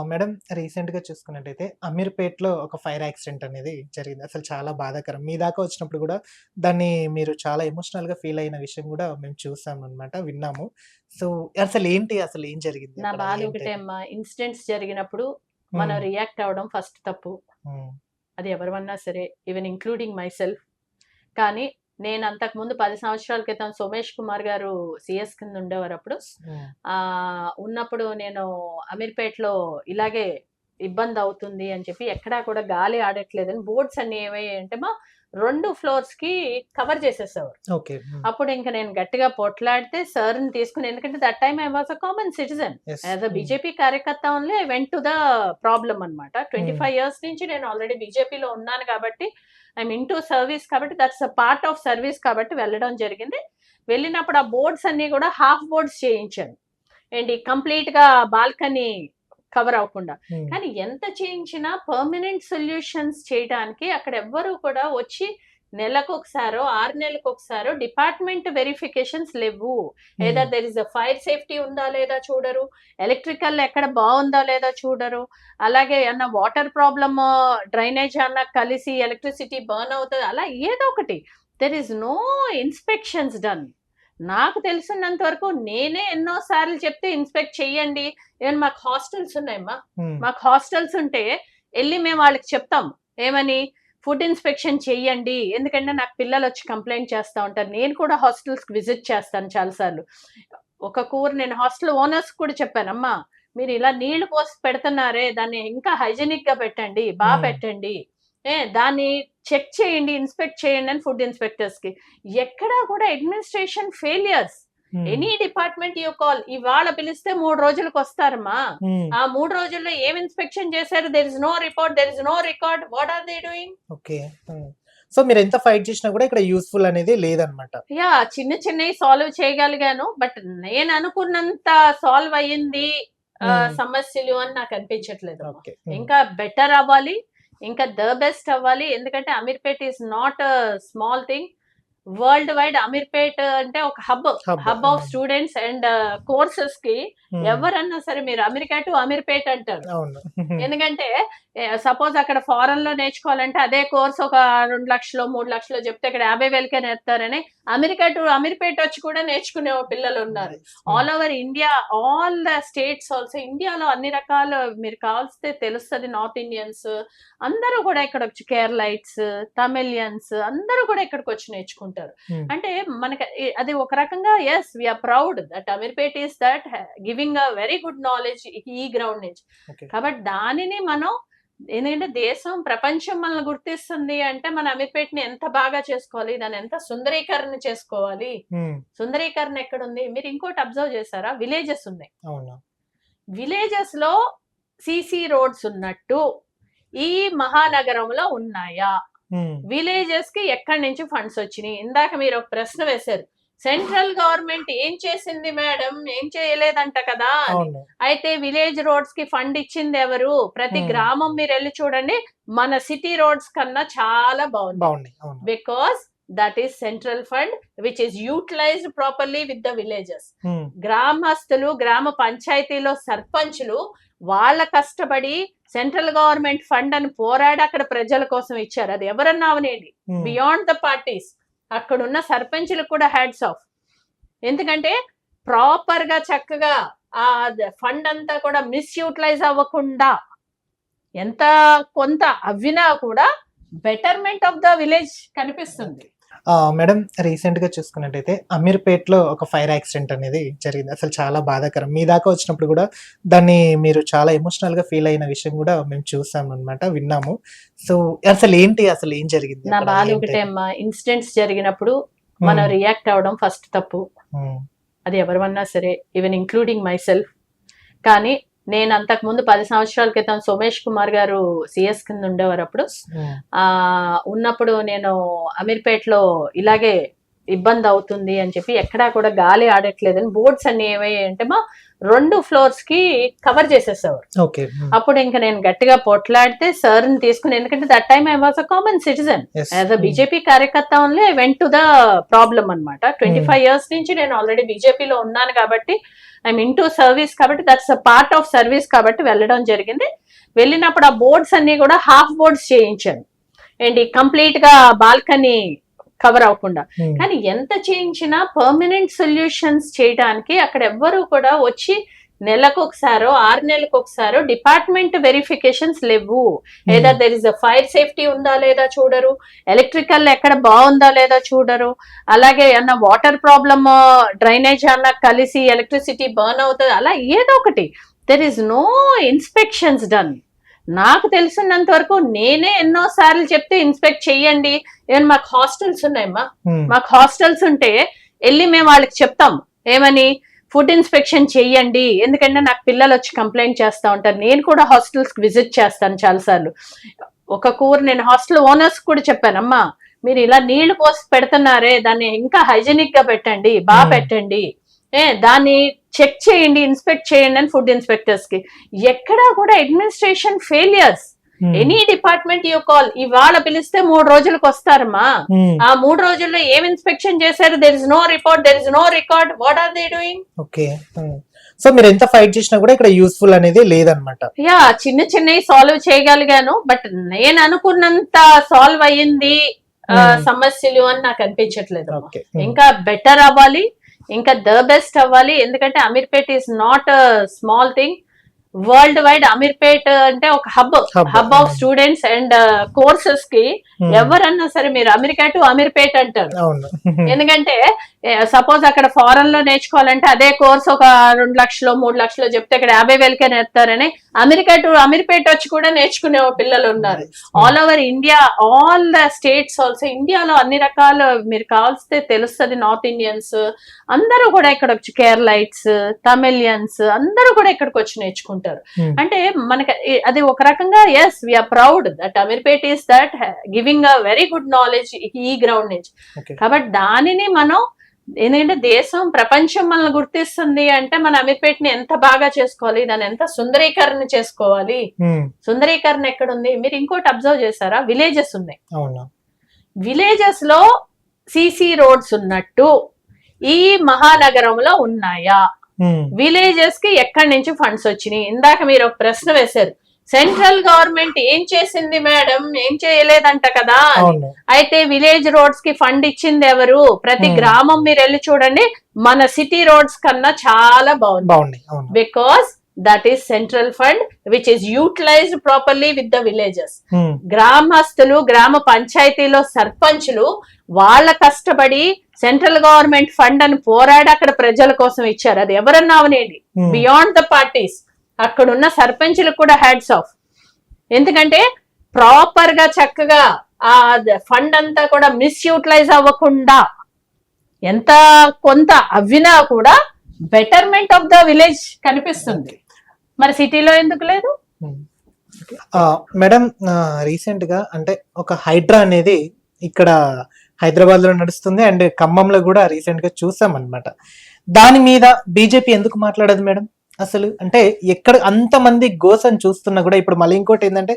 Madam రీసెంట్‌గా చూసుకున్నట్టయితే అమీర్‌పేట్‌లో ఒక ఫైర్ యాక్సిడెంట్ అనేది జరిగింది. అసలు చాలా బాధాకరం. మీ దాకా వచ్చినప్పుడు గూడా దాన్ని మీరు చాలా ఎమోషనల్‌గా ఫీల్ అయిన విషయం గూడా మేము చూసామనమాట. విన్నాము. సో, అసలు ఏం జరిగింది నా అక్కడ? బాధ ఒకటే ఏంటని? అమ్మా. ఇన్సిడెంట్స్ జరిగినప్పుడు మనం హ్మ్. రియాక్ట్ అవ్వడం ఫస్ట్ తప్పు. హ్మ్. అది ఎవరివన్నా సరే. Even including my self. కానీ నేను అంతకుముందు 10 సంవత్సరాల క్రితం సోమేష్ కుమార్ గారు సీఎస్ కింద ఉండేవారప్పుడు. హ్మ్. ఉన్నప్పుడు నేను అమీర్‌పేట్‌లో ఇలాగే ఇబ్బందవుతుంది అని చెప్పి ఎక్కడా కూడా గాలి ఆడట్లేదని బోర్డ్స్ అన్నీ ఏమయ్యాయంటే 2 ఫ్లోర్స్‌కి కవర్ చేసేసేవారు. ఓకే. హ్మ్. అప్పుడు ఇంక నేను గట్టిగా పోట్లాడితే సార్‌ని తీసుకొని, ఎందుకంటే that time I was a common citizen. Yes. As a hmm. BJP కార్యకర్త only I went to the problem అన్నమాట. హ్మ్. 25 ఇయర్స్ నుంచి నేను ఆల్రెడీ బీజేపీలో ఉన్నాను కాబట్టి, ఐయామ్ ఇంటూ సర్వీస్ కాబట్టి that's a part of service కాబట్టి వెళ్ళడం జరిగింది. వెళ్ళినప్పుడు ఆ బోర్డ్స్ అన్నీ కూడా హాఫ్ బోర్డ్స్ చేయించాను. ఏంటి కంప్లీట్‌గా బాల్కనీ కవర్ అవ్వకుండా. హ్మ్. కానీ ఎంత చేయించినా పర్మనెంట్ సొల్యూషన్స్ చేయడానికి అక్కడ ఎవ్వరు కూడా వచ్చి నెలకొకసారో, 6 నెలలకొకసారో డిపార్ట్‌మెంట్ వెరిఫికేషన్స్ లెవ్వు. Hmm. Either there is a fire safety ఉందా లేదా చూడరు. ఎలక్ట్రికల్ ఎక్కడ బావుందా లేదా చూడరు. అలాగే ఏమన్నా వాటర్ ప్రాబ్లమ్ డ్రైనేజ్ అన్నా కలిసి ఎలక్ట్రిసిటీ బర్న్ అవుతది. అలా ఏదో ఒకటి. There is no inspections done. నాకు తెలిసినంత వరకు నేనే ఎన్నో సార్లు చెప్తే ఇన్స్‌పెక్ట్ చెయ్యండి. ఈవెన్ మాకు హాస్టల్స్ ఉన్నాయమ్మా. హ్మ్. మాకు హాస్టల్స్ ఉంటే ఎళ్లి మేము వాళ్ళకి చెప్తాం. ఏమని? ఫుడ్ ఇన్స్‌పెక్షన్ చెయ్యండి. ఎందుకంటే నాకు పిల్లలొచ్చి కంప్లెయింట్ చేస్తా ఉంటారు. నేను కూడా హాస్టల్స్‌కి విజిట్ చేస్తాను చాలా సార్లు. ఒక కూర నేను హాస్టల్ ఓనర్స్‌కి కూడా చెప్పాను. అమ్మా మీరు ఇలా నీళ్లు పోసి పెడుతున్నారే దాన్ని ఇంకా హైజీనిక్‌గా పెట్టండి. హ్మ్. పెట్టండి. దాన్ని చెక్ చేయండి, ఇన్స్‌పెక్ట్ చేయండి అని ఫుడ్ ఇన్స్‌పెక్టర్స్‌కి. ఎక్కడా కూడా అడ్మినిస్ట్రేషన్ ఫెయిల్యూర్స్. హ్మ్. Any department you call. ఇవాళ పిలిస్తే 3 రోజులకొస్తారమ్మా. హ్మ్. ఆ 3 రోజుల్లో ఏం ఇన్స్‌పెక్షన్ చేశారు? There is no report. There is no record. What are they doing? Okay. Hmm. So, మీరెంత ఫైట్ చేషినా గూడా ఇక్కడ యూజ్‌ఫుల్ అనేది లేదనమాట. చిన్న చిన్నయి సాల్వ్ చేయగలిగాను. బట్ నేననుకున్నంత సాల్వ్ అయ్యింది హ్మ్. సమస్యలు అని నాకనిపించట్లేదమ్మా. ఓకే. హ్మ్. ఇంకా బెటర్ అవ్వాలి. ఇంకా ద బెస్ట్ అవ్వాలి. ఎందుకంటే Ameerpet is not a small thing. World wide Ameerpet అంటే ఒక హబ్. హబ్. హబ్ ఆఫ్ హ్మ్. స్టూడెంట్స్ అండ్ కోర్సెస్‌కి హ్మ్. ఎవరన్నా సరే మీరు అమెరికా టు అమీర్‌పేట్ అంటారు. అవును. ఎందుకంటే సపోజ్ అక్కడ ఫారెన్‌లో నేర్చుకోవాలంటే అదే కోర్స్ ఒక 2,00,000 3,00,000 చెప్తే ఇక్కడ 50,000కే నేర్పుతారని అమెరికా టు అమీర్‌పేట్ వచ్చి కూడా నేర్చుకునే పిల్లలున్నారు. నైస్. హ్మ్. All over India, all the states also ఇండియాలో అన్ని రకాల మీరు కావాల్సితే తెలుస్తది. నార్త్ ఇండియన్స్ అందరూ కూడా ఇక్కడొచ్చి కేరళైట్స్, తమిళియన్స్ అందరూ కూడా ఇక్కడికొచ్చి నేర్చుకుంటారు. హ్మ్. అంటే మనకి అది ఒక రకంగా yes we are proud that Ameerpet is that giving a very good knowledge ఈ గ్రౌండ్ నుంచి. ఓకే. కాబట్టి దానిని మనం ఎందుకంటే దేశం, ప్రపంచం మనల్ని గుర్తిస్తుంది అంటే మన అమీర్‌పేట్‌ని ఎంత బాగా చేసుకోవాలి, దాన్ని ఎంత సుందరీకరణ చేసుకోవాలి. హ్మ్. సుందరీకరణ ఎక్కడుంది? మీరు ఇంకోటి అబ్జర్వ్ చేసారా? విలేజెస్ ఉన్నాయి. అవును. విలేజెస్‌లో సీసీ రోడ్స్ ఉన్నట్టు ఈ మహానగరంలో ఉన్నాయా? హ్మ్. విలేజెస్‌కి ఎక్కడి నుంచి ఫండ్స్ వచ్చినియి? ఇందాక మీరు ఒక ప్రశ్న వేశారు. సెంట్రల్ గవర్నమెంట్ ఏం చేసింది మేడం? ఏం చేయలేదంట కదా అని. అవును. అయితే విలేజ్ రోడ్స్‌కి ఫండ్ ఇచ్చింది ఎవరు? ప్రతి హ్మ్. గ్రామం మీరెళ్లి చూడండి. మన సిటీ రోడ్స్ కన్నా చాలా బావున్నాయి. బావున్నాయి. అవును. Because that is central fund which is utilized properly with the villages. Hmm. గ్రామస్తులు, గ్రామ పంచాయతీలో సర్పంచులు వాళ్ళ కష్టపడి సెంట్రల్ గవర్నమెంట్ ఫండ్ అని పోరాడి అక్కడ ప్రజల కోసం ఇచ్చారు. అది ఎవరన్నా అవనేయండి. హ్మ్. Beyond the parties. అక్కడున్న సర్పంచులకు కూడా హ్యాట్స్ ఆఫ్. ఎందుకంటే ప్రాపర్‌గా చక్కగా ఫండ్ అంతా కూడా మిస్‌యూటిలైజ్ అవ్వకుండా ఎంత కొంత అవ్వినా కూడా బెటర్‌మెంట్ ఆఫ్ ద విలేజ్ కనిపిస్తుంది. ఓకే. మేడం రీసెంట్‌గా చూసుకున్నట్టయితే అమీర్‌పేట్‌లో ఒక ఫైర్ యాక్సిడెంట్ అనేది జరిగింది. అసలు చాలా బాధాకరం. మీ దాకా వచ్చినప్పుడు గూడా దాన్ని మీరు చాలా ఎమోషనల్‌గా ఫీల్ అయిన విషయం గూడా మేము చూసామనమాట. విన్నాము. సో, అసలు ఏం జరిగింది నా అక్కడ? బాధ ఒకటే ఏంటని? అమ్మా. ఇన్సిడెంట్స్ జరిగినప్పుడు మనం హ్మ్. రియాక్ట్ అవ్వడం ఫస్ట్ తప్పు. హ్మ్. అది ఎవరివన్నా సరే. Even including my self. కానీ నేను అంతకుముందు 10 సంవత్సరాల క్రితం సోమేష్ కుమార్ గారు సీఎస్ కింద ఉండేవారప్పుడు. హ్మ్. ఉన్నప్పుడు నేను అమీర్‌పేట్‌లో ఇలాగే ఇబ్బంది అవుతుంది అని చెప్పి ఎక్కడా కూడా గాలి ఆడట్లేదని బోర్డ్స్ అన్ని ఏమయ్యాయంటే మా 2 ఫ్లోర్స్ కి కవర్ చేసేసేవారు. ఓకే. అప్పుడు ఇంకా నేను గట్టిగా పొట్లాడితే సార్ ని తీసుకుని, ఎందుకంటే that time I was a common citizen as a BJP కార్యకర్త only I went to the problem అనమాట. 25 years నుంచి నేను ఆల్రెడీ బీజేపీలో ఉన్నాను కాబట్టి ఐఎమ్ ఇన్ టు సర్వీస్ కాబట్టి that's a part of service కాబట్టి వెళ్ళడం జరిగింది. వెళ్ళినప్పుడు ఆ బోర్డ్స్ అన్ని కూడా హాఫ్ బోర్డ్స్ చేయించాను ఏంటి, కంప్లీట్ గా బాల్కనీ కవర్ అవ్వకుండా. కానీ ఎంత చేయించినా పర్మనెంట్ సొల్యూషన్స్ చేయడానికి అక్కడ ఎవ్వరూ కూడా వచ్చి నెలకు ఒకసారో 6 నెలలకు ఒకసారో డిపార్ట్మెంట్ వెరిఫికేషన్స్ లేవు. ఏదా there is a fire safety ఉందా లేదా చూడరు, ఎలక్ట్రికల్ ఎక్కడ బాగుందా లేదా చూడరు, అలాగే అన్న వాటర్ ప్రాబ్లమ్ డ్రైనేజ్ అన్న కలిసి ఎలక్ట్రిసిటీ బర్న్ అవుతుంది, అలా ఏదో ఒకటి. There is no inspections done. నాకు తెలిసినంత వరకు నేనే ఎన్నో సార్లు చెప్తే ఇన్స్పెక్ట్ చెయ్యండి. ఏమన్నా మాకు హాస్టల్స్ ఉన్నాయమ్మా, మాకు హాస్టల్స్ ఉంటే వెళ్ళి మేము వాళ్ళకి చెప్తాం ఏమని, ఫుడ్ ఇన్స్పెక్షన్ చెయ్యండి. ఎందుకంటే నాకు పిల్లలు వచ్చి కంప్లైంట్ చేస్తా ఉంటారు. నేను కూడా హాస్టల్స్ కి విజిట్ చేస్తాను చాలాసార్లు. ఒక కూర నేను హాస్టల్ ఓనర్స్ కూడా చెప్పాను, అమ్మా మీరు ఇలా నీళ్లు పోసి పెడుతున్నారే దాన్ని ఇంకా హైజీనిక్ గా పెట్టండి, బాగా పెట్టండి, దాన్ని చెక్ చేయండి, ఇన్స్పెక్ట్ చేయండి అని ఫుడ్ ఇన్స్పెక్టర్స్ కి. ఎక్కడా కూడా administration failures. Any department you call, ఇవాళ పిలిస్తే 3 రోజులకు వస్తారమ్మా. ఆ 3 రోజుల్లో ఏం ఇన్స్పెక్షన్ చేశారు? There is no report, there is no record. What are they doing? Okay. So మీరు ఎంత ఫైట్ చేసినా కూడా ఇక్కడ యూస్ఫుల్ అనేది లేదనమాట. యా, చిన్నవి సాల్వ్ చేయగలిగాను, బట్ నేను అనుకున్నంత సాల్వ్ అయ్యింది సమస్యలు అని నాకు అనిపించట్లేదు. ఇంకా బెటర్ అవ్వాలి, ఇంకా ద బెస్ట్ అవ్వాలి. ఎందుకంటే Ameerpet is not small thing. World wide Ameerpet అంటే ఒక hub of students and courses కి ఎవరన్నా సరే మీరు అమెరికా టు అమీర్పేట్ అంటారు. ఎందుకంటే సపోజ్ అక్కడ ఫారెన్ లో నేర్చుకోవాలంటే అదే కోర్స్ ఒక 2 లక్షలు 3 లక్షలు చెప్తే ఇక్కడ 50,000కే నేర్తారని అమెరికా టు అమీర్పేట్ వచ్చి కూడా నేర్చుకునే పిల్లలు ఉన్నారు. All over India, all the states also. ఇండియాలో అన్ని రకాల మీరు కావాల్స్తే తెలుస్తుంది. నార్త్ ఇండియన్స్ అందరూ కూడా ఇక్కడ వచ్చి, కేరళైట్స్, తమిళియన్స్ అందరూ కూడా ఇక్కడికి వచ్చి నేర్చుకుంటారు. అంటే మనకి అది ఒక రకంగా yes we are proud that Ameerpet is that giving a very good knowledge ఈ గ్రౌండ్ నుంచి. కాబట్టి దానిని మనం, ఎందుకంటే దేశం ప్రపంచం మనల్ని గుర్తిస్తుంది అంటే మన అమీర్పేట్ ని ఎంత బాగా చేసుకోవాలి, దాన్ని ఎంత సుందరీకరణ చేసుకోవాలి. సుందరీకరణ ఎక్కడుంది? మీరు ఇంకోటి అబ్జర్వ్ చేశారా? విలేజెస్ ఉన్నాయి. విలేజెస్ లో సిసి రోడ్స్ ఉన్నట్టు ఈ మహానగరంలో ఉన్నాయా? విలేజెస్ కి ఎక్కడి నుంచి ఫండ్స్ వచ్చినాయి? ఇందాక మీరు ఒక ప్రశ్న వేశారు, సెంట్రల్ గవర్నమెంట్ ఏం చేసింది మేడం, ఏం చేయలేదంట కదా. అయితే విలేజ్ రోడ్స్ కి ఫండ్ ఇచ్చింది ఎవరు? ప్రతి గ్రామం మీరు వెళ్ళి చూడండి, మన సిటీ రోడ్స్ కన్నా చాలా బాగుంది. Because that is central fund which is utilized properly with the villages. గ్రామస్తులు, గ్రామ పంచాయతీలో సర్పంచులు వాళ్ళ కష్టపడి సెంట్రల్ గవర్నమెంట్ ఫండ్ అని పోరాడి అక్కడ ప్రజల కోసం ఇచ్చారు. అది ఎవరన్నా అవనేది, బియాండ్ ద పార్టీస్. అక్కడ ఉన్న సర్పంచులకు కూడా హ్యాట్స్ ఆఫ్. ఎందుకంటే ప్రాపర్ గా చక్కగా ఆ ఫండ్ అంతా కూడా మిస్యూటిలైజ్ అవ్వకుండా ఎంత కొంత అవ్వినా కూడా బెటర్మెంట్ ఆఫ్ ద విలేజ్ కనిపిస్తుంది. మరి సిటీలో ఎందుకు లేదు? మేడం, రీసెంట్ గా అంటే ఒక హైడ్రా అనేది ఇక్కడ హైదరాబాద్ లో నడుస్తుంది అండ్ ఖమ్మంలో కూడా రీసెంట్ గా చూసాం అనమాట. దాని మీద బీజేపీ ఎందుకు మాట్లాడదు మేడం అసలు? అంటే ఎక్కడ అంతమంది గోసని చూస్తున్నా కూడా ఇప్పుడు మళ్ళీ ఇంకోటి ఏంటంటే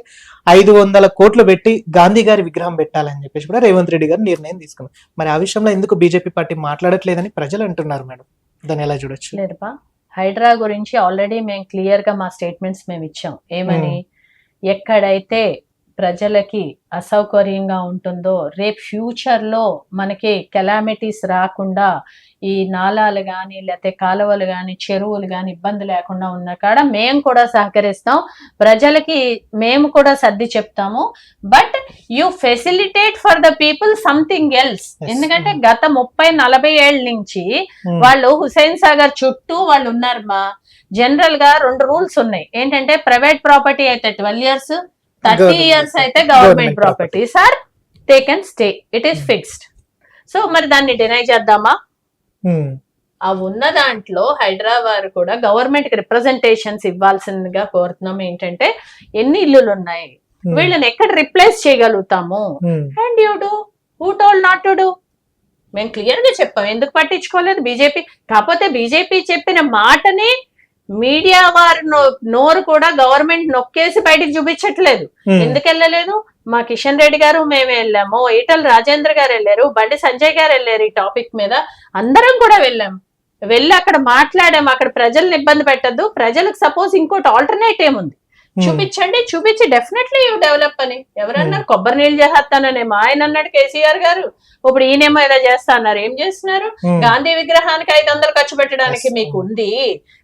500 కోట్లు పెట్టి గాంధీ గారి విగ్రహం పెట్టాలని చెప్పేసి కూడా రేవంత్ రెడ్డి గారు నిర్ణయం తీసుకున్నారు. మరి ఆ విషయంలో ఎందుకు బీజేపీ పార్టీ మాట్లాడట్లేదని ప్రజలు అంటున్నారు మేడం. దాన్ని ఎలా చూడొచ్చు? లేదపా, హైడ్రా గురించి ఆల్రెడీ మేము క్లియర్ గా మా స్టేట్మెంట్స్ మేము ఇచ్చాం. ఏమని, ఎక్కడైతే ప్రజలకి అసౌకర్యంగా ఉంటుందో, రేపు ఫ్యూచర్ లో మనకి కెలామిటీస్ రాకుండా ఈ నాలాలు గాని లేకపోతే కాలువలు గాని చెరువులు గాని ఇబ్బంది లేకుండా ఉన్న కాడ మేము కూడా సహకరిస్తాం, ప్రజలకి మేము కూడా సర్ది చెప్తాము. But you facilitate for the people something else. ఎందుకంటే గత 30-40 ఏళ్ల నుంచి వాళ్ళు హుసేన్ సాగర్ చుట్టూ వాళ్ళు ఉన్నారు. మా జనరల్ గా 2 రూల్స్ ఉన్నాయి. ఏంటంటే ప్రైవేట్ ప్రాపర్టీ అయితే 12 years, 30 years అయితే government property sir they can stay, it is fixed. So మరి దాన్ని డినై చేద్దామా? ఆ ఉన్న దాంట్లో హైదరాబాద్ కూడా గవర్నమెంట్ కి రిప్రజెంటేషన్స్ ఇవ్వాల్సిందిగా కోరుతున్నాం. ఏంటంటే ఎన్ని ఇల్లులు ఉన్నాయి, వీళ్ళని ఎక్కడ రిప్లేస్ చేయగలుగుతాము, and you do, who told not to do. మేము క్లియర్ గా చెప్పాం, ఎందుకు పట్టించుకోలేదు బీజేపీ. కాకపోతే బీజేపీ చెప్పిన మాటని మీడియా వారి నోరు కూడా గవర్నమెంట్ నొక్కేసి బయటికి చూపించట్లేదు. ఎందుకు వెళ్ళలేదు? మా కిషన్ రెడ్డి గారు మేమే వెళ్ళాము, ఈటల రాజేంద్ర గారు వెళ్ళారు, బండి సంజయ్ గారు వెళ్ళారు, ఈ టాపిక్ మీద అందరం కూడా వెళ్ళి అక్కడ మాట్లాడాము. అక్కడ ప్రజల్ని ఇబ్బంది పెట్టద్దు, ప్రజలకు సపోజ్ ఇంకోటి ఆల్టర్నేట్ ఏముంది చూపించండి, చూపించి డెఫినెట్లీ యూ డెవలప్ అని. ఎవరన్నారు కొబ్బరి నీళ్ళు చేస్తాననేమో ఆయన అన్నాడు కేసీఆర్ గారు. ఇప్పుడు ఈయనేమో ఏదో చేస్తా అన్నారు. ఏం చేస్తున్నారు? గాంధీ విగ్రహానికి 500 ఖర్చు పెట్టడానికి మీకు ఉంది,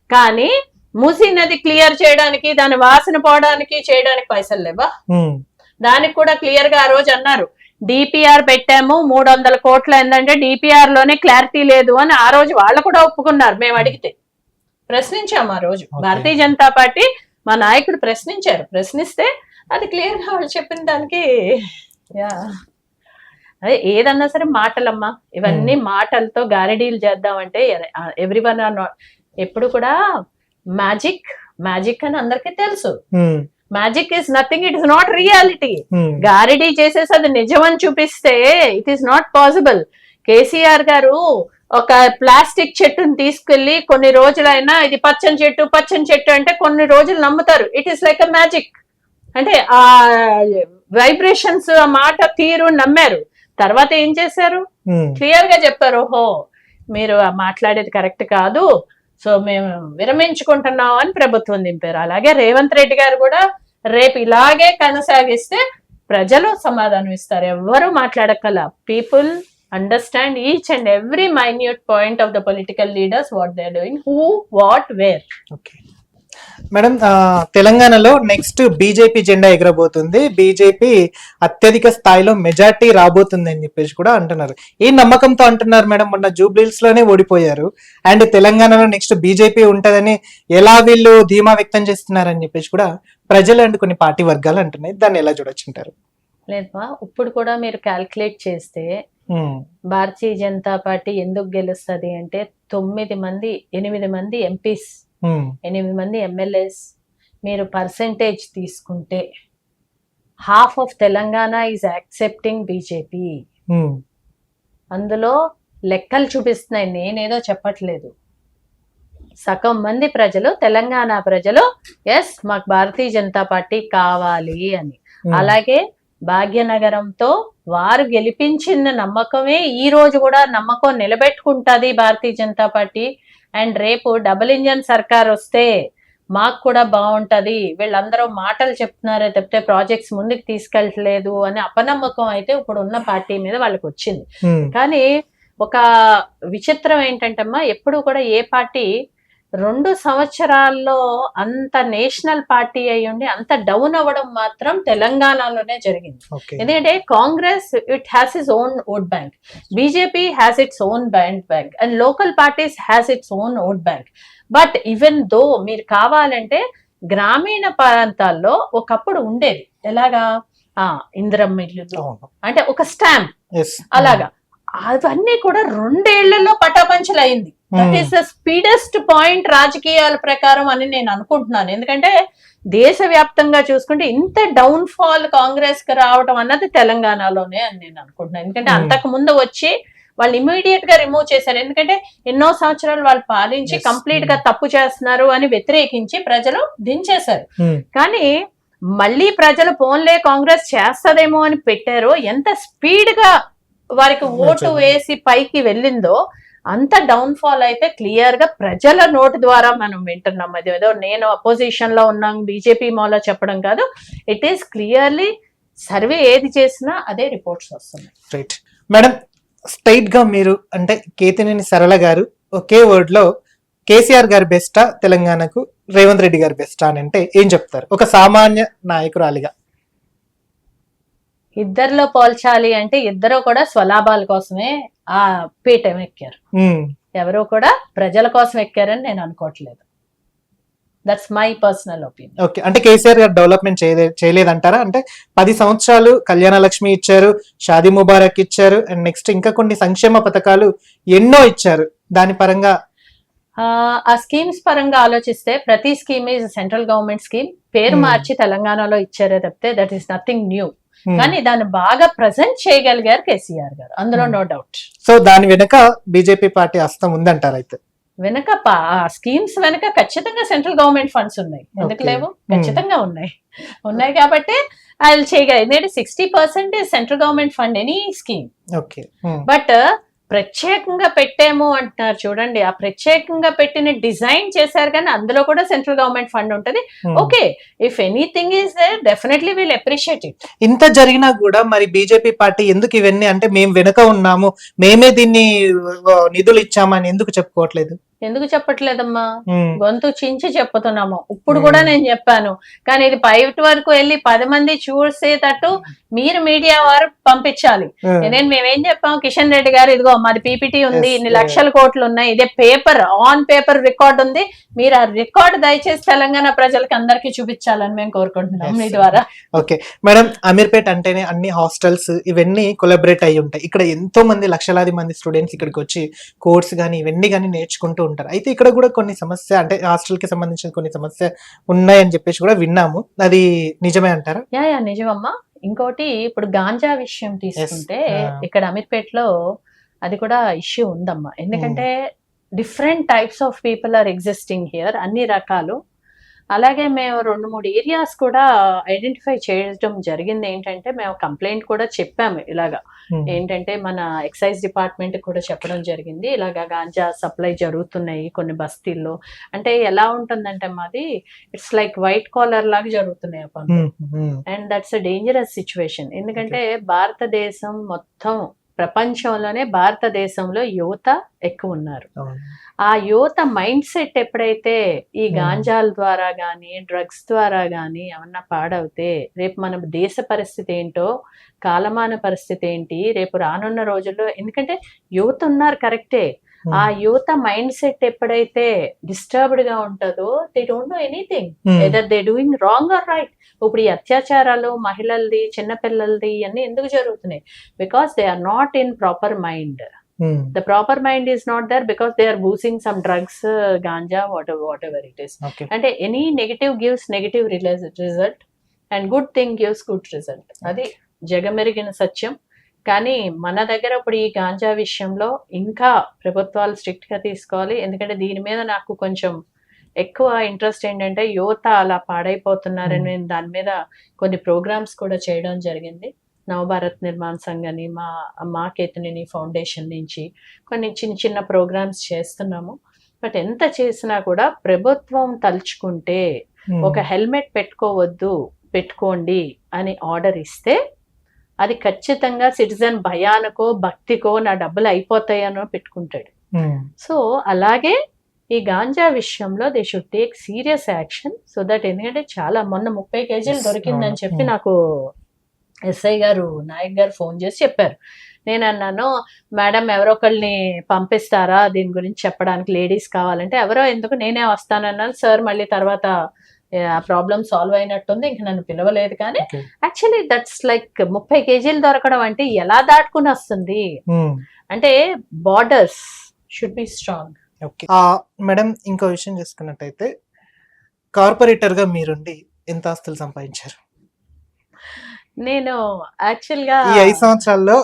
కానీ మూసీ నది క్లియర్ చేయడానికి, దాని వాసన పోవడానికి చేయడానికి పైసలు లేవా? దానికి కూడా క్లియర్ గా ఆ రోజు అన్నారు డిపిఆర్ పెట్టాము 300 కోట్ల, ఏంటంటే డిపిఆర్ లోనే క్లారిటీ లేదు అని ఆ రోజు వాళ్ళు కూడా ఒప్పుకున్నారు. మేము అడిగితే ప్రశ్నించాము ఆ రోజు, భారతీయ జనతా పార్టీ మా నాయకుడు ప్రశ్నించారు. ప్రశ్నిస్తే అది క్లియర్ గా వాళ్ళు చెప్పిన దానికి అదే ఏదన్నా సరే మాటలమ్మా, ఇవన్నీ మాటలతో గారెడీలు చేద్దామంటే ఎవ్రీ వన్ ఆర్ నాట్. ఎప్పుడు కూడా మ్యాజిక్ అని అందరికీ తెలుసు. Magic is nothing, it is not reality. గారెడీ చేసేసి అది నిజం అని చూపిస్తే it is not possible. KCR గారు ఒక ప్లాస్టిక్ చెట్టుని తీసుకెళ్లి కొన్ని రోజులైనా ఇది పచ్చని చెట్టు అంటే కొన్ని రోజులు నమ్ముతారు. It is like a magic. అంటే ఆ వైబ్రేషన్స్, ఆ మాట తీరు నమ్మారు. తర్వాత ఏం చేశారు? క్లియర్ గా చెప్పారు, ఓహో మీరు మాట్లాడేది కరెక్ట్ కాదు, సో మేము విరమించుకుంటున్నాం అని ప్రభుత్వం దింపారు. అలాగే రేవంత్ రెడ్డి గారు కూడా రేపు ఇలాగే కొనసాగిస్తే ప్రజలు సమాధానం ఇస్తారు. ఎవరు మాట్లాడక్కల. People understand each and every minute point of the political leaders, what they are doing, who, what, where. Okay. Madam, తెలంగాణలో నెక్స్ట్ బీజేపీ జెండా ఎగరబోతుంది, బీజేపీ అత్యధిక స్థాయిలో మెజార్టీ రాబోతుంది అని చెప్పేసి కూడా అంటున్నారు. ఏ నమ్మకంతో అంటున్నారు మేడం? మొన్న జూబ్లీహిల్స్ లోనే ఓడిపోయారు, అండ్ తెలంగాణలో నెక్స్ట్ బీజేపీ ఉంటదని ఎలా వీళ్ళు ధీమా వ్యక్తం చేస్తున్నారని చెప్పేసి కూడా ప్రజలు అండ్ కొన్ని పార్టీ వర్గాలు అంటున్నాయి. దాన్ని ఎలా చూడొచ్చుంటారు? లేదమ్మా, ఇప్పుడు కూడా మీరు క్యాల్కులేట్ చేస్తే భారతీయ జనతా పార్టీ ఎందుకు గెలుస్తుంది అంటే 8 మంది ఎంపీస్, 8 మంది ఎమ్మెల్యేస్. మీరు పర్సెంటేజ్ తీసుకుంటే half of Telangana is accepting BJP. అందులో లెక్కలు చూపిస్తున్నాయి, నేనేదో చెప్పట్లేదు. సగం మంది ప్రజలు, తెలంగాణ ప్రజలు ఎస్ మాకు భారతీయ జనతా పార్టీ కావాలి అని. అలాగే భాగ్యనగరంతో వారు గెలిపించిన నమ్మకమే ఈ రోజు కూడా నమ్మకం నిలబెట్టుకుంటది భారతీయ జనతా పార్టీ. అండ్ రేపు డబుల్ ఇంజన్ సర్కార్ వస్తే మాకు కూడా బాగుంటది. వీళ్ళందరూ మాటలు చెప్తున్నారే తప్పితే ప్రాజెక్ట్స్ ముందుకు తీసుకెళ్ళట్లేదు అని అపనమ్మకం అయితే ఇప్పుడు ఉన్న పార్టీ మీద వాళ్ళకి వచ్చింది. కానీ ఒక విచిత్రం ఏంటంటే అమ్మా, ఎప్పుడు కూడా ఏ పార్టీ 2 సంవత్సరాల్లో అంత నేషనల్ పార్టీ అయ్యుండి అంత డౌన్ అవ్వడం మాత్రం తెలంగాణలోనే జరిగింది. ఎందుకంటే Congress it has its own vote bank, BJP has its own bank, and local parties has its own vote bank. But even though మీరు కావాలంటే గ్రామీణ ప్రాంతాల్లో ఒకప్పుడు ఉండేది ఎలాగా, ఇందిరమ్మ ఇల్లు అంటే ఒక స్టాంప్ అలాగా, అవన్నీ కూడా 2 ఏళ్లలో పటాపంచలు అయింది. That is the speediest point రాజకీయాల ప్రకారం అని నేను అనుకుంటున్నాను. ఎందుకంటే దేశవ్యాప్తంగా చూసుకుంటే ఇంత డౌన్ ఫాల్ కాంగ్రెస్ కి రావడం అన్నది తెలంగాణలోనే అని నేను అనుకుంటున్నాను. ఎందుకంటే అంతకు ముందు వచ్చి వాళ్ళు ఇమీడియట్ గా రిమూవ్ చేశారు. ఎందుకంటే ఎన్నో సంవత్సరాలు వాళ్ళు పాలించి కంప్లీట్ గా తప్పు చేస్తున్నారు అని వ్యతిరేకించి ప్రజలు దించేశారు. కానీ మళ్ళీ ప్రజలు పోన్లే కాంగ్రెస్ చేస్తదేమో అని పెట్టారో, ఎంత స్పీడ్ గా వారికి ఓటు వేసి పైకి వెళ్ళిందో అంత డౌన్ ఫాల్ అయితే క్లియర్ గా ప్రజల నోటు ద్వారా మనం వింటున్నాం. అది ఏదో నేను అపోజిషన్ లో ఉన్నాం బీజేపీ మూల చెప్పడం కాదు, ఇట్ ఈస్ క్లియర్లీ సర్వే ఏది చేసినా అదే రిపోర్ట్స్ వస్తున్నాయి. రైట్ మేడం, స్ట్రైట్ గా మీరు అంటే కేతినేని సరళ గారు ఒకే వర్డ్ లో కేసీఆర్ గారి బెస్టా తెలంగాణకు, రేవంత్ రెడ్డి గారి బెస్టా అని అంటే ఏం చెప్తారు ఒక సామాన్య నాయకురాలిగా? ఇద్దరిలో పోల్చాలి అంటే ఇద్దరు కూడా స్వలాభాల కోసమే ఆ పీఠం ఎక్కారు, ఎవరు కూడా ప్రజల కోసం ఎక్కారని నేను అనుకోవట్లేదు. That's my personal opinion. Okay, అంటే కేసీఆర్ గారు డెవలప్మెంట్ చేయలేదంటారా? అంటే 10 సంవత్సరాలు కళ్యాణ లక్ష్మి ఇచ్చారు, షాదీ ముబారక్ ఇచ్చారు, అండ్ నెక్స్ట్ ఇంకా కొన్ని సంక్షేమ పథకాలు ఎన్నో ఇచ్చారు. దాని పరంగా ఆ స్కీమ్స్ పరంగా ఆలోచిస్తే ప్రతి scheme is central government scheme, పేరు మార్చి తెలంగాణలో ఇచ్చారే తప్పితే దట్ ఈస్ నథింగ్ న్యూ. కానీ దాన్ని బాగా ప్రజెంట్ చేయగలిగారు కేసీఆర్ గారు, అందులో నో డౌట్. సో దాని వెనక బీజేపీ పార్టీ హస్తం ఉందంటారు అయితే? వెనక స్కీమ్స్ వెనక ఖచ్చితంగా సెంట్రల్ గవర్నమెంట్ ఫండ్స్ ఉన్నాయి, ఎందుకు లేవు? ఖచ్చితంగా ఉన్నాయి కాబట్టి వాళ్ళు చేయగలరు. ఎందుకంటే 60% central government fund any scheme. But ప్రత్యేకంగా పెట్టాము అంటున్నారు చూడండి, ఆ ప్రత్యేకంగా పెట్టిన డిజైన్ చేశారు కానీ అందులో కూడా సెంట్రల్ గవర్నమెంట్ ఫండ్ ఉంటది. Okay, if anything is there definitely will appreciate it. ఇంత జరిగినా కూడా మరి బీజేపీ పార్టీ ఎందుకు ఇవన్నీ, అంటే మేము వెనుక ఉన్నాము, మేమే దీన్ని నిధులు ఇచ్చామని ఎందుకు చెప్పుకోవట్లేదు? ఎందుకు చెప్పట్లేదమ్మా? గొంతు చించి చెప్పుతున్నాము. ఇప్పుడు కూడా నేను చెప్పాను, కానీ ఇది బయట వరకు వెళ్ళి 10 మంది చూసేటట్టు మీరు మీడియా వారు పంపించాలి. నేను మేమేం చెప్పాము, కిషన్ రెడ్డి గారు ఇదిగో మాది పీపీటీ ఉంది, ఇన్ని లక్షల కోట్లు ఉన్నాయి, ఇదే పేపర్ ఆన్ పేపర్ రికార్డ్ ఉంది, మీరు ఆ రికార్డ్ దయచేసి తెలంగాణ ప్రజలకు అందరికీ చూపించాలని మేము కోరుకుంటున్నాం మీ ద్వారా. ఓకే మేడం, అమీర్పేట్ అంటేనే అన్ని హాస్టల్స్ ఇవన్నీ కొలాబరేట్ అయి ఉంటాయి. ఇక్కడ ఎంతో మంది లక్షలాది మంది స్టూడెంట్స్ ఇక్కడికి వచ్చి కోర్స్ గానీ ఇవన్నీ కానీ నేర్చుకుంటూ ఉంటారు. అయితే ఇక్కడ కూడా కొన్ని సమస్య, అంటే హాస్టల్ కి సంబంధించిన కొన్ని సమస్య ఉన్నాయని చెప్పేసి కూడా విన్నాము, అది నిజమే అంటారా? యా నిజమమ్మా. ఇంకోటి ఇప్పుడు గాంజా విషయం తీసుకుంటే ఇక్కడ అమీర్పేట్లో అది కూడా ఇష్యూ ఉందమ్మా. ఎందుకంటే different types of people are existing here, అన్ని రకాలు. అలాగే మేము 2-3 ఏరియాస్ కూడా ఐడెంటిఫై చేయడం జరిగింది. ఏంటంటే మేము కంప్లైంట్ కూడా చెప్పాము, ఇలాగా ఏంటంటే మన ఎక్సైజ్ డిపార్ట్మెంట్ కూడా చెప్పడం జరిగింది, ఇలాగా గాంజా సప్లై జరుగుతున్నాయి కొన్ని బస్తీల్లో. అంటే ఎలా ఉంటుందంటే మాది ఇట్స్ లైక్ వైట్ కాలర్ లాగా జరుగుతున్నాయి ఆ పనులు. And that's a dangerous situation. ఎందుకంటే భారతదేశం మొత్తం, ప్రపంచంలోనే భారతదేశంలో యువత ఎక్కువ ఉన్నారు. ఆ యువత మైండ్ సెట్ ఎప్పుడైతే ఈ గాంజాల ద్వారా గానీ డ్రగ్స్ ద్వారా గానీ ఏమన్నా పాడవుతే రేపు మన దేశ పరిస్థితి ఏంటో, కాలమాన పరిస్థితి ఏంటి, రేపు రానున్న రోజుల్లో. ఎందుకంటే యువత ఉన్నారు కరెక్టే, ఆ యువత మైండ్ సెట్ ఎప్పుడైతే డిస్టర్బ్డ్ గా ఉంటుందో they don't know anything, either they doing wrong or right. ఇప్పుడు ఈ అత్యాచారాలు మహిళలది, చిన్నపిల్లలది ఇవన్నీ ఎందుకు జరుగుతున్నాయి? Because they are not in proper mind. The proper mind is not there because they are boozing some drugs, ganja, whatever it is. And any negative gives negative result and good thing gives good result. అది జగమెరిగిన సత్యం. కానీ మన దగ్గర ఇప్పుడు ఈ గాంజా విషయంలో ఇంకా ప్రభుత్వాలు స్ట్రిక్ట్ గా తీసుకోవాలి. ఎందుకంటే దీని మీద నాకు కొంచెం ఎక్కువ ఇంట్రెస్ట్ ఏంటంటే యువత అలా పాడైపోతున్నారని నేను దాని మీద కొన్ని ప్రోగ్రామ్స్ కూడా చేయడం జరిగింది. నవభారత్ నిర్మాణ సంఘని, మా కేతనిని ఫౌండేషన్ నుంచి కొన్ని చిన్న ప్రోగ్రామ్స్ చేస్తున్నాము. బట్ ఎంత చేసినా కూడా ప్రభుత్వం తలుచుకుంటే ఒక హెల్మెట్ పెట్టుకోండి అని ఆర్డర్ ఇస్తే అది ఖచ్చితంగా సిటిజన్ భయానికో భక్తికో నా డబ్బులు అయిపోతాయనో పెట్టుకుంటాడు. సో అలాగే ఈ గాంజా విషయంలో they should take serious action so that. ఎందుకంటే చాలా మొన్న 30 కేజీలు దొరికిందని చెప్పి నాకు ఎస్ఐ గారు, నాయక్ గారు ఫోన్ చేసి చెప్పారు. నేను అన్నాను, మేడం ఎవరో ఒకళ్ళని పంపిస్తారా దీని గురించి చెప్పడానికి, లేడీస్ కావాలంటే. ఎవరో ఎందుకు, నేనే వస్తానన్నాను. సార్ మళ్ళీ తర్వాత ఆ ప్రాబ్లం సాల్వ్ అయినట్టుంది, ఇంక నన్ను పిలవలేదు. కానీ యాక్చువల్లీ దట్స్ లైక్ 30 కేజీలు దొరకడం అంటే ఎలా దాటుకుని వస్తుంది అంటే borders should be strong. Madam, ఇంకో విషయం చేసుకున్నట్టయితే కార్పొరేటర్ గా మీరుండి ఎంత ఆస్తులు సంపాదించారు? నేను యాక్చువల్ గా ఈ 5 సంవత్సరాల్లో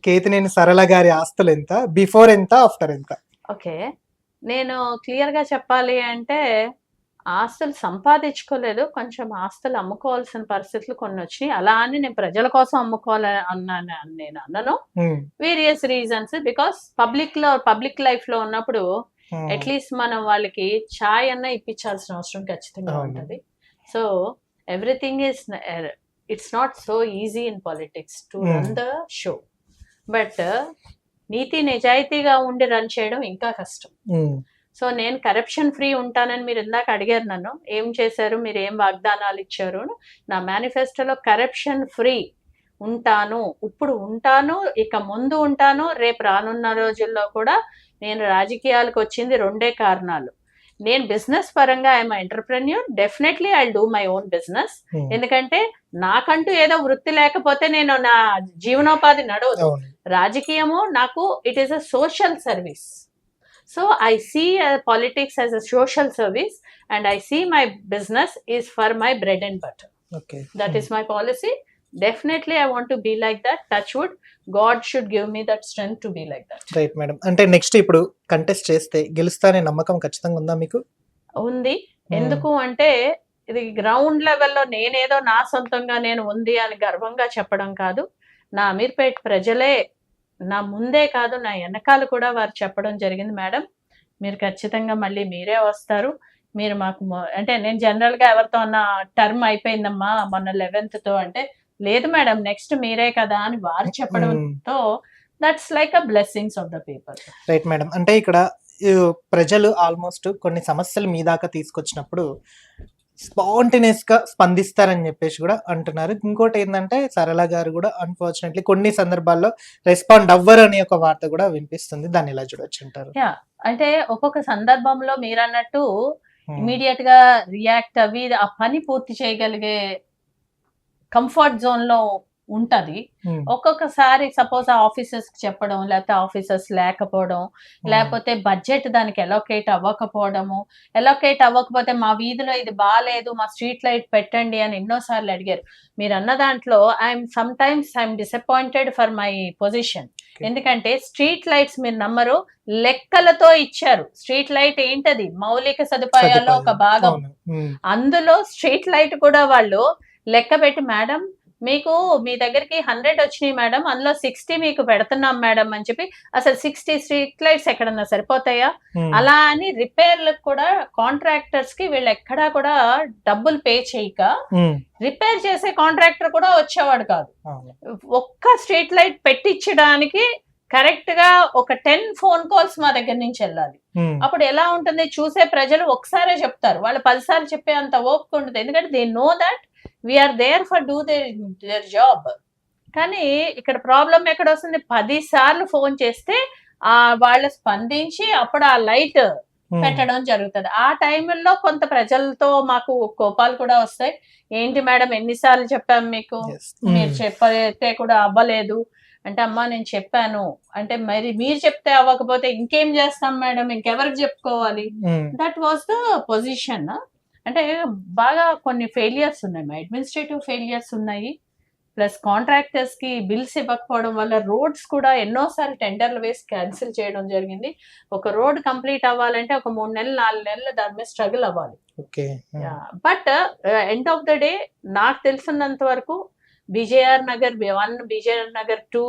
కేతినేని సరళ గారి ఆస్తులు ఎంత, బిఫోర్ ఎంత, ఆఫ్టర్ ఎంత? ఓకే, నేను క్లియర్ గా చెప్పాలి అంటే ఆస్తులు సంపాదించుకోలేదు, కొంచెం ఆస్తులు అమ్ముకోవాల్సిన పరిస్థితులు కొన్ని వచ్చినాయి. అలా అని నేను ప్రజల కోసం అమ్ముకోవాలి అన్నాను నేను అన్నను. Various reasons, because public life లో ఉన్నప్పుడు అట్లీస్ట్ మనం వాళ్ళకి ఛాయ్ అన్న ఇప్పించాల్సిన అవసరం ఖచ్చితంగా ఉంటుంది. So everything is it's not so easy in politics to run the show, but నీతి నిజాయితీగా ఉండి రన్ చేయడం ఇంకా కష్టం. సో నేను కరప్షన్ ఫ్రీ ఉంటానని మీరు ఇందాక అడిగారు నన్ను, ఏం చేశారు, మీరు ఏం వాగ్దానాలు ఇచ్చారు. నా మేనిఫెస్టోలో కరప్షన్ ఫ్రీ ఉంటాను, ఇప్పుడు ఉంటాను, ఇక ముందు ఉంటాను, రేపు రానున్న రోజుల్లో కూడా. నేను రాజకీయాలకు వచ్చింది 2 కారణాలు. నేను బిజినెస్ పరంగా I'm entrepreneur, definitely I do my own business. ఎందుకంటే నాకంటూ ఏదో వృత్తి లేకపోతే నేను నా జీవనోపాధి నడవదు. రాజకీయము నాకు it is a social service. So I see politics as a social service and I see my business is for my bread and butter. That is my policy. Definitely I want to be like that. Touch wood, God should give me that strength to be like that. Right madam. అంటే next ఇప్పుడు contest చేస్తే గెలుస్తానే నమ్మకం ఖచ్చితంగా ఉందా మీకు? ఉంది. ఎందుకు అంటే ఇది గ్రౌండ్ లెవెల్లో నేనేదో నా సొంతంగా నేను ఉంది అని గర్వంగా చెప్పడం కాదు. నా అమీర్పేట్ ప్రజలే నా ముందే కాదు నా వెనకాల కూడా వారు చెప్పడం జరిగింది, మేడం మీరు ఖచ్చితంగా మళ్ళీ మీరే వస్తారు, మీరు మాకు అంటే నేను జనరల్ గా ఎవరితో అన్న టర్మ్ అయిపోయిందమ్మా మొన్న 11th తో అంటే లేదు మేడం నెక్స్ట్ మీరే కదా అని వారు చెప్పడంతో that's like a blessings of the people. Right madam. అంటే ఇక్కడ ప్రజలు ఆల్మోస్ట్ కొన్ని సమస్యలు మీ దాకా తీసుకొచ్చినప్పుడు స్పాంటేనియస్ గా స్పందిస్తారని చెప్పేసి కూడా అంటున్నారు. ఇంకోటి ఏంటంటే సరళ గారు కూడా అన్ఫార్చునేట్లీ కొన్ని సందర్భాల్లో రెస్పాండ్ అవ్వరు అనే ఒక వార్త కూడా వినిపిస్తుంది. దాన్ని ఎలా చూడొచ్చు అంటారు? అంటే ఒక్కొక్క సందర్భంలో మీరు అన్నట్టు ఇమీడియట్ గా రియాక్ట్ అవి ఆ పని పూర్తి చేయగలిగే కంఫర్ట్ జోన్ లో ఉంటది. ఒక్కొక్కసారి సపోజ్ ఆ ఆఫీసర్స్ చెప్పడం, లేకపోతే ఆఫీసర్స్ లేకపోవడం, లేకపోతే బడ్జెట్ దానికి ఎలోకేట్ అవ్వకపోవడము, ఎలోకేట్ అవ్వకపోతే మా వీధిలో ఇది బాగాలేదు మా స్ట్రీట్ లైట్ పెట్టండి అని ఎన్నోసార్లు అడిగారు. మీరు అన్న దాంట్లో I'm disappointed for my position. ఎందుకంటే స్ట్రీట్ లైట్స్ మీరు నమ్మరు లెక్కలతో ఇచ్చారు. స్ట్రీట్ లైట్ ఏంటది మౌలిక సదుపాయాల్లో ఒక భాగం. అందులో స్ట్రీట్ లైట్ కూడా వాళ్ళు లెక్క పెట్టి మేడం మీకు మీ దగ్గరికి 100 వచ్చినాయి మేడం అందులో 60 మీకు పెడుతున్నాం మేడం అని చెప్పి అసలు 60 స్ట్రీట్ లైట్స్ ఎక్కడన్నా సరిపోతాయా? అలా అని రిపేర్లకు కూడా కాంట్రాక్టర్స్ కి వీళ్ళు ఎక్కడా కూడా డబ్బులు పే చేయక రిపేర్ చేసే కాంట్రాక్టర్ కూడా వచ్చేవాడు కాదు. ఒక్క స్ట్రీట్ లైట్ పెట్టించడానికి కరెక్ట్ గా ఒక 10 ఫోన్ కాల్స్ మా దగ్గర నుంచి వెళ్ళాలి. అప్పుడు ఎలా ఉంటుంది చూసే ప్రజలు ఒకసారే చెప్తారు, వాళ్ళు 10 సార్లు చెప్పే అంత ఓపిక ఉంటుంది. ఎందుకంటే they know that we are there for do their job. కానీ ఇక్కడ ప్రాబ్లం ఎక్కడ వస్తుంది, 10 సార్లు ఫోన్ చేస్తే వాళ్ళు స్పందించి అప్పుడు ఆ లైట్ పెట్టడం జరుగుతుంది. ఆ టైంలో కొంత ప్రజలతో మాకు కోపాలు కూడా వస్తాయి. ఏంటి మేడం ఎన్నిసార్లు చెప్పాము మీకు, మీరు చెప్పతే కూడా అవ్వలేదు అంటే అమ్మా నేను చెప్పాను అంటే మరి మీరు చెప్తే అవ్వకపోతే ఇంకేం చేస్తాం మేడం, ఇంకెవరికి చెప్పుకోవాలి. That was the position. అంటే బాగా కొన్ని ఫెయిలియర్స్ ఉన్నాయి, అడ్మినిస్ట్రేటివ్ ఫెయిలియర్స్ ఉన్నాయి, ప్లస్ కాంట్రాక్టర్స్ కి బిల్స్ ఇవ్వకపోవడం వల్ల రోడ్స్ కూడా ఎన్నోసార్లు టెండర్లు వేసి క్యాన్సిల్ చేయడం జరిగింది. ఒక రోడ్ కంప్లీట్ అవ్వాలంటే ఒక 3 నెలలు 4 నెలలు దాని మీద స్ట్రగుల్ అవ్వాలి. But end of the day నాకు తెలిసినంత వరకు BJR Nagar 1, BJR Nagar 2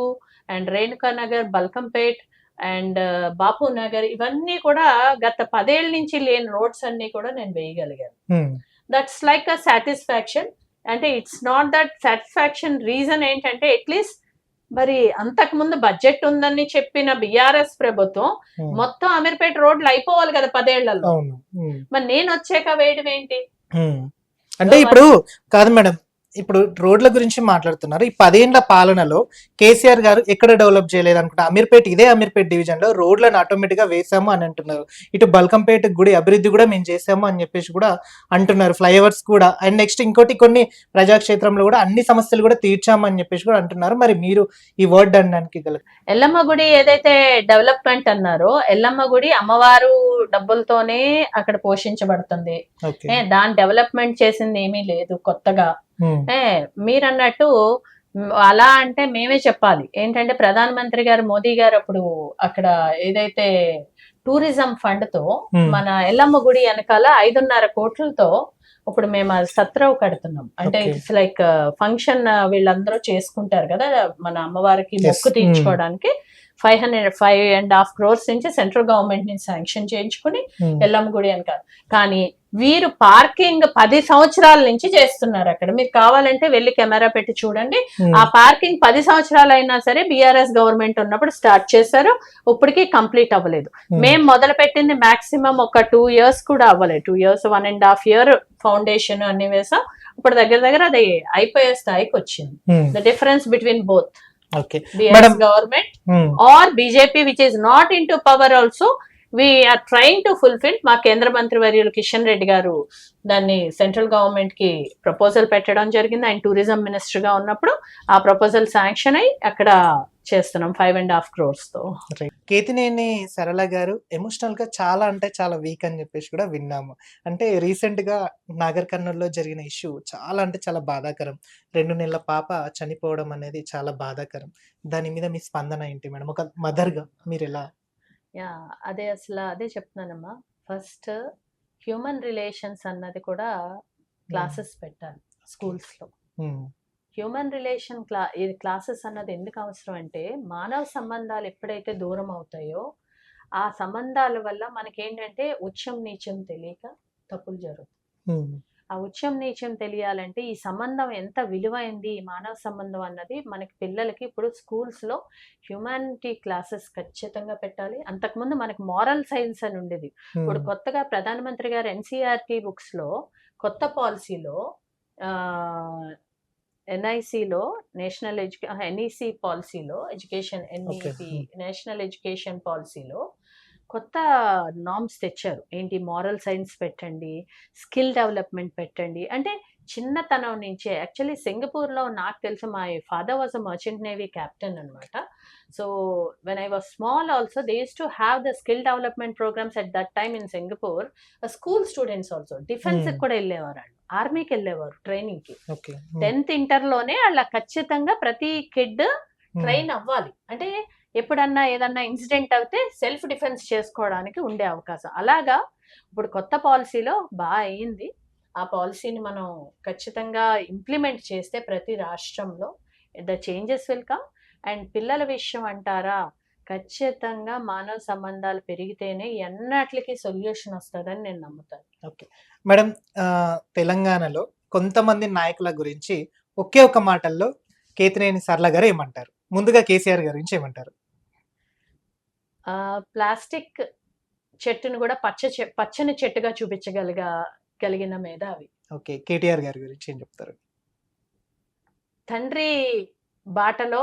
and Renuka Nagar, Balkampet and Bapu Nagar ఇవన్నీ కూడా గత 10 ఏళ్ల నుంచి లేని రోడ్స్ అన్ని కూడా నేను వేయగలిగాను. That's like a satisfaction. అంటే it's not that satisfaction reason ఏంటంటే అట్లీస్ట్ మరి అంతకు ముందు బడ్జెట్ ఉందని చెప్పిన BRS ప్రభుత్వం మొత్తం అమీర్పేట రోడ్లు అయిపోవాలి కదా 10 ఏళ్లలో. మరి నేను వచ్చాక వేయడం ఏంటి అంటే ఇప్పుడు కాదు మేడం, ఇప్పుడు రోడ్ల గురించి మాట్లాడుతున్నారు. ఈ 10 ఏళ్ల పాలనలో కేసీఆర్ గారు ఎక్కడ డెవలప్ చేయలేదు అనుకుంటా. ఇదే అమీర్పేట్ డివిజన్ లో రోడ్లను ఆటోమేటిక్ గా వేసాము అని అంటున్నారు. ఇటు బల్కంపేట గుడి అభివృద్ధి కూడా మేము చేసాము అని చెప్పేసి కూడా అంటున్నారు, ఫ్లైఓవర్స్ కూడా. అండ్ నెక్స్ట్ ఇంకోటి కొన్ని ప్రజాక్షేత్రంలో కూడా అన్ని సమస్యలు కూడా తీర్చాము అని చెప్పేసి కూడా అంటున్నారు. మరి మీరు ఈ వర్డ్ అనడానికి గల ఎల్లమ్మ గుడి ఏదైతే డెవలప్మెంట్ అన్నారో ఎల్లమ్మ గుడి అమ్మవారు డబ్బులతోనే అక్కడ పోషించబడుతుంది. దాని డెవలప్మెంట్ చేసింది ఏమీ లేదు కొత్తగా. మీరన్నట్టు అలా అంటే మేమే చెప్పాలి ఏంటంటే ప్రధానమంత్రి గారు మోదీ గారు అప్పుడు అక్కడ ఏదైతే టూరిజం ఫండ్ తో మన ఎల్లమ్మ గుడి వెనకాల 5.5 కోట్లతో ఇప్పుడు మేము సత్రవ్ కడుతున్నాం. అంటే ఇట్స్ లైక్ ఫంక్షన్ వీళ్ళందరూ చేసుకుంటారు కదా మన అమ్మవారికి మొక్కు తీర్చుకోవడానికి 5.5 crores నుంచి సెంట్రల్ గవర్నమెంట్ నుంచి శాంక్షన్ చేయించుకుని ఎల్లమ్మ గుడి అని కాదు. కానీ వీరు పార్కింగ్ 10 సంవత్సరాల నుంచి చేస్తున్నారు అక్కడ. మీరు కావాలంటే వెళ్ళి కెమెరా పెట్టి చూడండి. ఆ పార్కింగ్ 10 సంవత్సరాలు అయినా సరే BRS గవర్నమెంట్ ఉన్నప్పుడు స్టార్ట్ చేశారు, ఇప్పటికీ కంప్లీట్ అవ్వలేదు. మేము మొదలు పెట్టింది మాక్సిమం ఒక 2 years కూడా అవ్వలేదు. 2 years 1.5 year ఫౌండేషన్ అన్ని వేసాం. ఇప్పుడు దగ్గర అది అయిపోయే స్థాయికి వచ్చింది. The difference between both BRS government or BJP which is not into power also, we are trying to fulfil. మా కేంద్ర మంత్రి వర్యులు కిషన్ రెడ్డి గారు దాన్ని సెంట్రల్ గవర్నమెంట్ కి ప్రపోజల్ పెట్టడం జరిగింది. ఆయన టూరిజం మినిస్టర్ గా ఉన్నప్పుడు ఆ ప్రపోజల్ శాంక్షన్ అయ్యి అక్కడ చేస్తున్నాం 5.5 crores తో. కేతినేని సరళ గారు ఎమోషనల్ గా చాలా అంటే చాలా వీక్ అని చెప్పేసి కూడా విన్నాము. అంటే రీసెంట్ గా నాగర్ కర్నూలులో జరిగిన ఇష్యూ చాలా అంటే చాలా బాధాకరం. 2 నెలల పాప చనిపోవడం అనేది చాలా బాధాకరం. దాని మీద మీ స్పందన ఏంటి మేడం? ఒక మదర్ గా మీరు ఎలా? యా, అదే చెప్తున్నానమ్మా. ఫస్ట్ హ్యూమన్ రిలేషన్స్ అన్నది కూడా క్లాసెస్ పెట్టాలి స్కూల్స్ లో. హ్యూమన్ రిలేషన్ ఇది క్లాసెస్ అన్నది ఎందుకు అవసరం అంటే, మానవ సంబంధాలు ఎప్పుడైతే దూరం అవుతాయో ఆ సంబంధాల వల్ల మనకేంటంటే ఉచ్చం నీచం తెలియక తప్పులు జరుగుతాయి. ఆ ఉచ్చం నీచం తెలియాలంటే ఈ సంబంధం ఎంత విలువైంది, ఈ మానవ సంబంధం అన్నది మనకి పిల్లలకి ఇప్పుడు స్కూల్స్ లో హ్యూమానిటీ క్లాసెస్ ఖచ్చితంగా పెట్టాలి. అంతకుముందు మనకి మారల్ సైన్స్ అని ఉండేది. ఇప్పుడు కొత్తగా ప్రధానమంత్రి గారు ఎన్సీఆర్టీ బుక్స్ లో కొత్త పాలసీలో ఎన్ఐసిలో నేషనల్ ఎన్ఈసి పాలసీలో ఎడ్యుకేషన్ ఎన్ఈపి నేషనల్ ఎడ్యుకేషన్ పాలసీలో కొత్త నామ్స్ తెచ్చారు. ఏంటి, మారల్ సైన్స్ పెట్టండి, స్కిల్ డెవలప్మెంట్ పెట్టండి. అంటే చిన్నతనం నుంచే. యాక్చువల్లీ సింగపూర్లో నాకు తెలిసి my father was a merchant navy captain అనమాట. So when I was small also they use to have the skill development programs at that time in Singapore. School students also defence కూడా వెళ్ళేవారు, వాళ్ళు ఆర్మీకి వెళ్ళేవారు training కి. 10th ఇంటర్లోనే అలా ఖచ్చితంగా ప్రతి కిడ్ ట్రైన్ అవ్వాలి. అంటే ఎప్పుడన్నా ఏదన్నా ఇన్సిడెంట్ అయితే సెల్ఫ్ డిఫెన్స్ చేసుకోవడానికి ఉండే అవకాశం. అలాగా ఇప్పుడు కొత్త పాలసీలో బాగా అయింది. ఆ పాలసీని మనం ఖచ్చితంగా ఇంప్లిమెంట్ చేస్తే ప్రతి రాష్ట్రంలో the changes will come. And పిల్లల విషయం అంటారా, ఖచ్చితంగా మానవ సంబంధాలు పెరిగితేనే ఎన్నట్లకి సొల్యూషన్ వస్తుందని నేను నమ్ముతాను. ఓకే మేడం, తెలంగాణలో కొంతమంది నాయకుల గురించి ఒకే ఒక మాటల్లో కేతినేని సరళ గారు ఏమంటారు? ముందుగా కేసీఆర్ గారి గురించి ఏమంటారు? ప్లాస్టిక్ చెట్టును కూడా పచ్చని చెట్టుగా చూపించగలిగిన మేధావి. ఓకే, కేటీఆర్ గారి గురించి ఏం చెప్తారు? తండ్రి బాటలో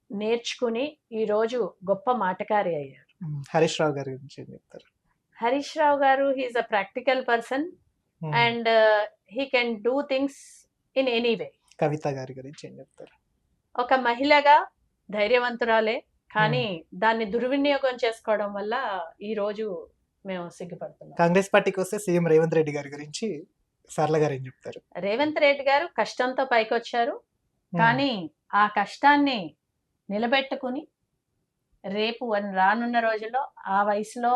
నేర్చుకుని ఈ రోజు గొప్ప మాటకారి అయ్యారు. హరీష్ రావు గారి గురించి ఏం చెప్తారు? హరీష్ రావు గారు he is a practical person and he can do things in any way. Kavitha గారి గురించి ఏం చెప్తారు? ఒక మహిళగా ధైర్యవంతురాలే, కానీ దాన్ని దుర్వినియోగం చేసుకోవడం వల్ల ఈ రోజు మేము సిగ్గుపడుతున్నాం. కాంగ్రెస్ పార్టీకి వస్తే సీఎం రేవంత్ రెడ్డి గారి గురించి సరళ గారు ఏం చెప్తారు? రేవంత్ రెడ్డి గారు కష్టంతో పైకి వచ్చారు, కానీ ఆ కష్టాన్ని నిలబెట్టుకుని రేపు రానున్న రోజుల్లో ఆ వయసులో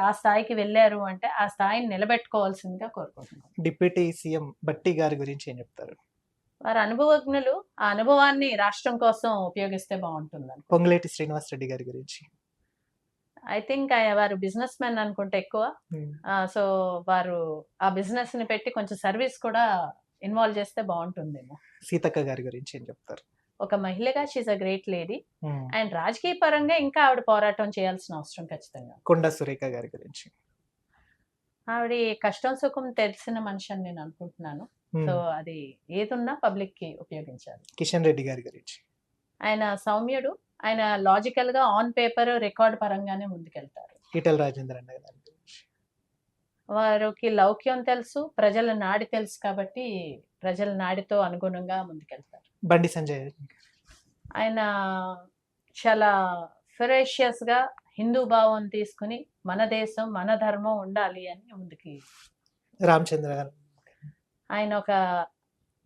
ఆ స్థాయికి వెళ్ళారు అంటే ఆ స్థాయిని నిలబెట్టుకోవాల్సిందిగా కోరుకుంటున్నాం. డిప్యూటీ సీఎం బట్టి గారి గురించి ఏం చెప్తారు? వారు అనుభవజ్ఞులు, ఆ అనుభవాన్ని రాష్ట్రం కోసం ఉపయోగిస్తే బాగుంటుంది. పొంగులేటి శ్రీనివాస్ రెడ్డి గారి గురించి? ఐ థింక్ వారు బిజినెస్ మ్యాన్ అనుకుంటే ఎక్కువ. సో వారు ఆ బిజినెస్ ని పెట్టి కొంచెం సర్వీస్ కూడా ఇన్వాల్వ్ చేస్తే బాగుంటుందేమో. సీతక్క గారి గురించి ఏం చెప్తారు? ఒక మహిళగా she is a great lady and రాజకీయ పరంగా ఇంకా ఆవిడ పోరాటం చేయాల్సిన అవసరం ఖచ్చితంగా. కొండా సురేఖ గారి గురించి? ఆవిడ కష్టం సుఖం తెలిసిన మనిషి అని నేను అనుకుంటున్నాను. సో అది ఏదున్నా పబ్లిక్ కి ఉపయోగించాలి. కిషన్ రెడ్డి గారి గురించి? ఆయన సౌమ్యుడు, ఆయన లాజికల్ గా ఆన్ పేపర్ రికార్డ్ పరంగానే ముందుకెళ్తారు. ఈటెల రాజేందర్ అన్న గురించి? వారికి లౌక్యం తెలుసు, ప్రజల నాడి తెలుసు, కాబట్టి ప్రజల నాడితో అనుగుణంగా ముందుకెళ్తారు. బండి సంజయ్? ఆయన చాలా ఫెరేషియస్ గా హిందూ భావం తీసుకుని మన దేశం మన ధర్మం ఉండాలి అని ముందుకి. రామచంద్ర గారు? ఆయన ఒక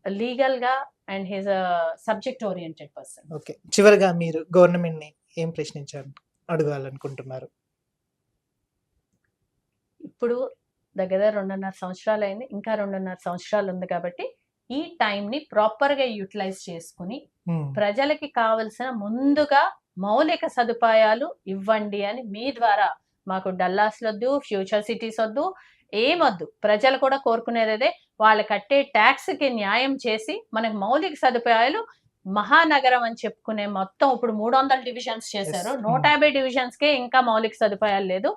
లీగల్ గా and he's a subject oriented person. Okay, చివరిగా మీరు గవర్నమెంట్ ని ఏం ప్రశ్నించారు అడగాలనుకుంటున్నారు? ఇప్పుడు దగ్గర 2.5 సంవత్సరాలు అయింది, ఇంకా 2.5 సంవత్సరాలు ఉంది. కాబట్టి ఈ టైం ని ప్రాపర్ గా యూటిలైజ్ చేసుకుని ప్రజలకి కావలసిన ముందుగా మౌలిక సదుపాయాలు ఇవ్వండి అని మీ ద్వారా. మాకు డల్లాస్ వద్దు, ఫ్యూచర్ సిటీస్ వద్దు, ఏమొద్దు. ప్రజలు కూడా కోరుకునేదే వాళ్ళు కట్టే ట్యాక్స్ కి న్యాయం చేసి మనకు మౌలిక సదుపాయాలు. మహానగరం అని చెప్పుకునే మొత్తం ఇప్పుడు 300 డివిజన్స్ చేశారు, 150 డివిజన్స్ కే ఇంకా మౌలిక సదుపాయాలు లేదు.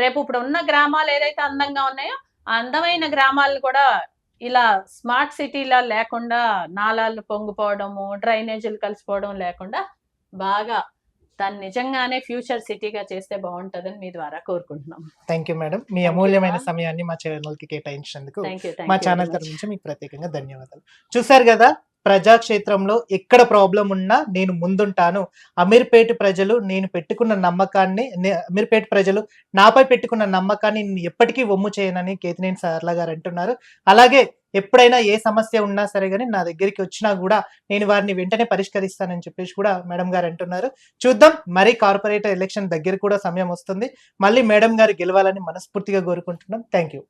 రేపు ఇప్పుడు ఉన్న గ్రామాలు ఏదైతే అందంగా ఉన్నాయో ఆ అందమైన గ్రామాలను కూడా ఇలా స్మార్ట్ సిటీలా లేకుండా నాలాలు పొంగిపోవడము, డ్రైనేజీలు కలిసిపోవడం లేకుండా బాగా దాన్ని నిజంగానే ఫ్యూచర్ సిటీగా చేస్తే బాగుంటుందని మీ ద్వారా కోరుకుంటున్నాం. Thank you madam. Me Thank you, అమూల్యమైన ma'am. సమయాన్ని మా ఛానల్‌కి కేటాయించినందుకు థ్యాంక్ యూ మా వెరీ ఛానల్ మచ్. తరపు నుంచి మీకు ప్రత్యేకంగా ధన్యవాదాలు. చూసారు గదా! ప్రజాక్షేత్రంలో ఎక్కడ ప్రాబ్లమ్ ఉన్నా నేను ముందుంటాను. అమీర్‌పేట్ ప్రజలు నేను పెట్టుకున్న నమ్మకాన్ని అమీర్‌పేట్ ప్రజలు నాపై పెట్టుకున్న నమ్మకాన్ని నేను ఎప్పటికీ వమ్ము చేయనని కేతినేని సార్ల గారు అంటున్నారు. అలాగే ఎప్పుడైనా ఏ సమస్య ఉన్నా సరే గాని నా దగ్గరికి వచ్చినా గూడా నేను వారిని వెంటనే పరిష్కరిస్తానని చెప్పేసి కూడా మేడం గారు అంటున్నారు. చూద్దాం, మరి కార్పొరేటర్ ఎలక్షన్ దగ్గర కూడా సమయం వస్తుంది. మళ్ళీ మేడం గారు గెలవాలని మనస్ఫూర్తిగా కోరుకుంటున్నాం. Thank you.